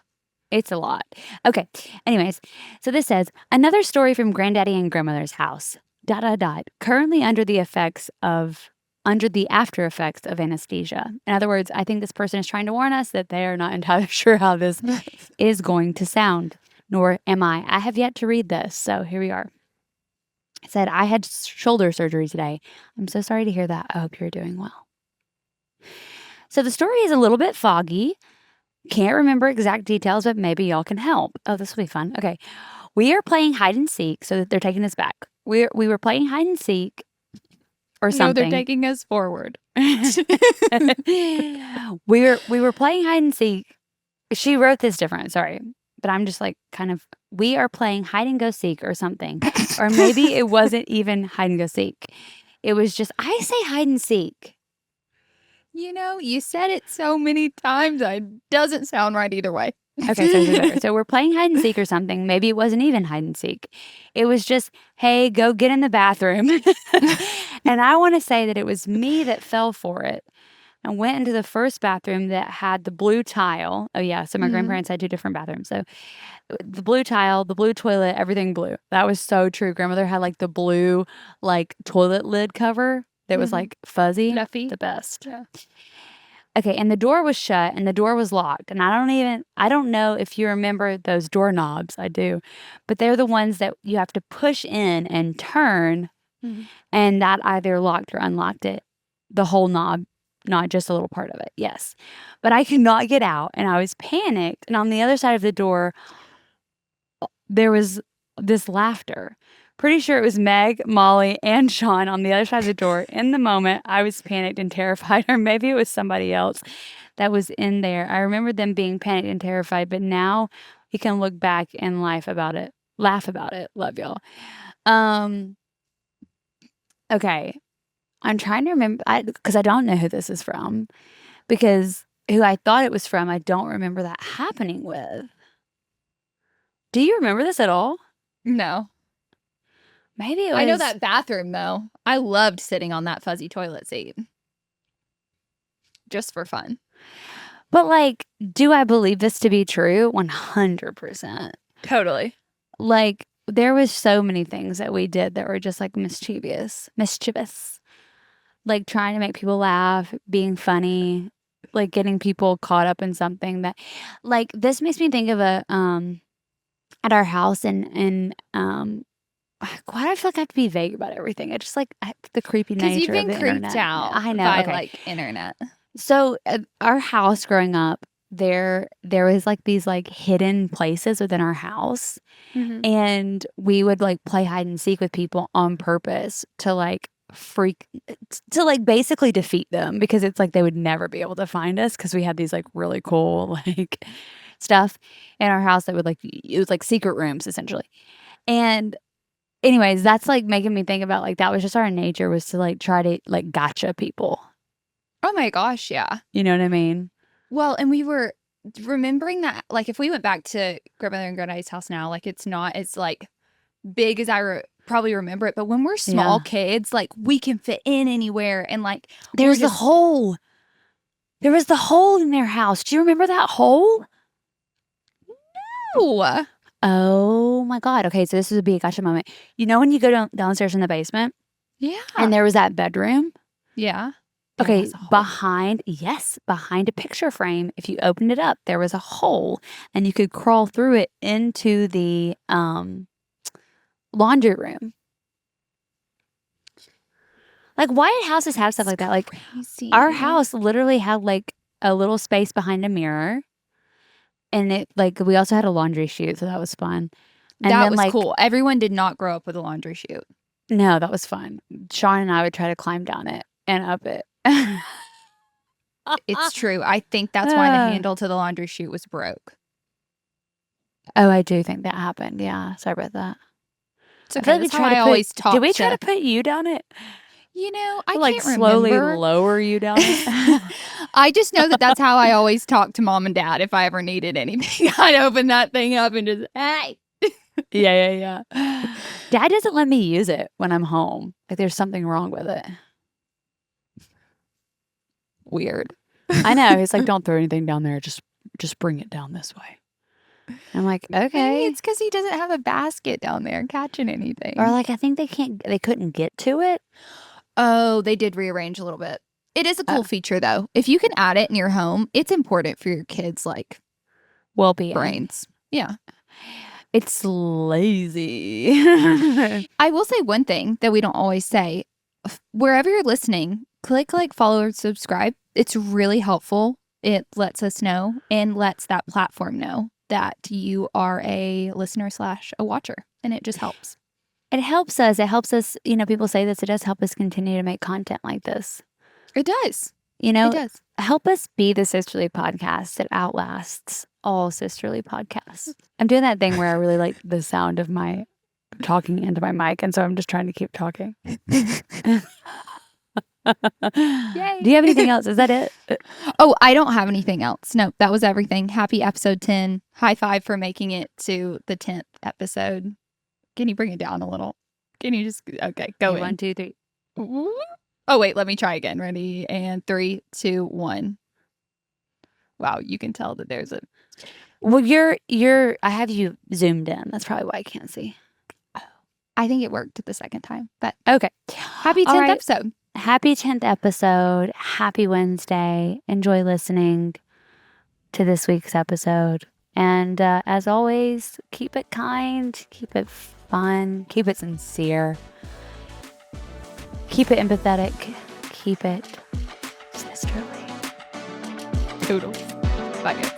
It's a lot. Okay. Anyways, so this says, another story from Granddaddy and Grandmother's house. ... Currently under the after effects of anesthesia. In other words, I think this person is trying to warn us that they are not entirely sure how this is going to sound. Nor am I. I have yet to read this. So here we are. It said, I had shoulder surgery today. I'm so sorry to hear that. I hope you're doing well. So the story is a little bit foggy. Can't remember exact details, but maybe y'all can help. Oh, this will be fun. Okay. We are playing hide and seek. So they're taking us back. We were playing hide and seek or something. No, they're taking us forward. we were playing hide and seek. She wrote this different. Sorry. But I'm just we are playing hide and go seek or something. Or maybe it wasn't even hide and go seek. It was just, I say hide and seek. You said it so many times. It doesn't sound right either way. Okay, so we're playing hide and seek or something. Maybe it wasn't even hide and seek. It was just, hey, go get in the bathroom. And I want to say that it was me that fell for it and went into the first bathroom that had the blue tile. Oh, yeah. So my grandparents had 2 different bathrooms. So the blue tile, the blue toilet, everything blue. That was so true. Grandmother had the blue toilet lid cover that was fuzzy. Fluffy. The best. Yeah. Okay, and the door was shut and the door was locked. And I don't know if you remember those doorknobs. I do. But they're the ones that you have to push in and turn. Mm-hmm. And that either locked or unlocked it. The whole knob, not just a little part of it. Yes. But I could not get out and I was panicked. And on the other side of the door, there was this laughter. Pretty sure it was Meg, Molly, and Sean on the other side of the door. In the moment, I was panicked and terrified, or maybe it was somebody else that was in there. I remember them being panicked and terrified, but now you can look back and laugh about it. Love y'all. Okay. I'm trying to remember, because I don't know who this is from, because who I thought it was from, I don't remember that happening with. Do you remember this at all? No. Maybe it was... I know that bathroom, though. I loved sitting on that fuzzy toilet seat. Just for fun. But, do I believe this to be true? 100%. Totally. There was so many things that we did that were just, mischievous. Trying to make people laugh, being funny, getting people caught up in something that... this makes me think of at our house and why do I feel like I have to be vague about everything? I just the creepy nature of the internet. Because you've been creeped out by internet. So our house growing up, there was these hidden places within our house, and we would play hide and seek with people on purpose to basically defeat them, because it's they would never be able to find us because we had these really cool stuff in our house that would it was secret rooms essentially. And anyways, that's making me think about that was just our nature, was to try to gotcha people. Oh my gosh, yeah. You know what I mean? Well, and we were remembering that if we went back to grandmother and granddaddy's house now, it's not as big as I probably remember it. But when we're small kids, we can fit in anywhere, and there's the hole. There was the hole in their house. Do you remember that hole? No. Oh my God. Okay, so this would be a gotcha moment. You know when you go downstairs in the basement? Yeah. And there was that bedroom? Yeah. Okay, behind a picture frame, if you opened it up, there was a hole, and you could crawl through it into the laundry room. Why did houses have stuff like that? Crazy. Our house literally had a little space behind a mirror. And it like we also had a laundry chute, so that was fun. And that then, was like, cool. Everyone did not grow up with a laundry chute. No, that was fun. Sean and I would try to climb down it and up it. It's true. I think that's why the handle to the laundry chute was broke. Oh, I do think that happened. Yeah, sorry about that. It's okay. That's how I always talk. Did we try to put you down it? You know, I like can't slowly remember. lower you down it. I just know that that's how I always talk to mom and dad if I ever needed anything. I'd open that thing up and just, hey. Yeah. Dad doesn't let me use it when I'm home. Like there's something wrong with it. Weird. I know. He's like, don't throw anything down there. Just bring it down this way. I'm like, okay. Maybe it's because he doesn't have a basket down there catching anything. Or like, I think they couldn't get to it. Oh, they did rearrange a little bit. It is a cool feature though. If you can add it in your home, it's important for your kids' like well-being brains. Yeah. It's lazy. I will say one thing that we don't always say. Wherever you're listening, click like, follow, or subscribe. It's really helpful. It lets us know and lets that platform know that you are a listener / a watcher. And it just helps. It helps us. It helps us. You know, people say this. It does help us continue to make content like this. It does. You know, it does. Help us be the sisterly podcast that outlasts all sisterly podcasts. I'm doing that thing where I really like the sound of my talking into my mic. And so I'm just trying to keep talking. Yay. Do you have anything else? Is that it? Oh, I don't have anything else. No, that was everything. Happy episode 10. High five for making it to the 10th episode. Can you bring it down a little? Can you just, okay, go in. 1, 2, 3. Oh, wait, let me try again. Ready? And 3, 2, 1. Wow, you can tell that there's a. Well, I have you zoomed in. That's probably why I can't see. I think it worked the second time, but okay. Happy 10th episode. Happy 10th episode. Happy Wednesday. Enjoy listening to this week's episode. And as always, keep it kind, keep it fun, keep it sincere, keep it empathetic, keep it sisterly. Toodles. Bye, guys.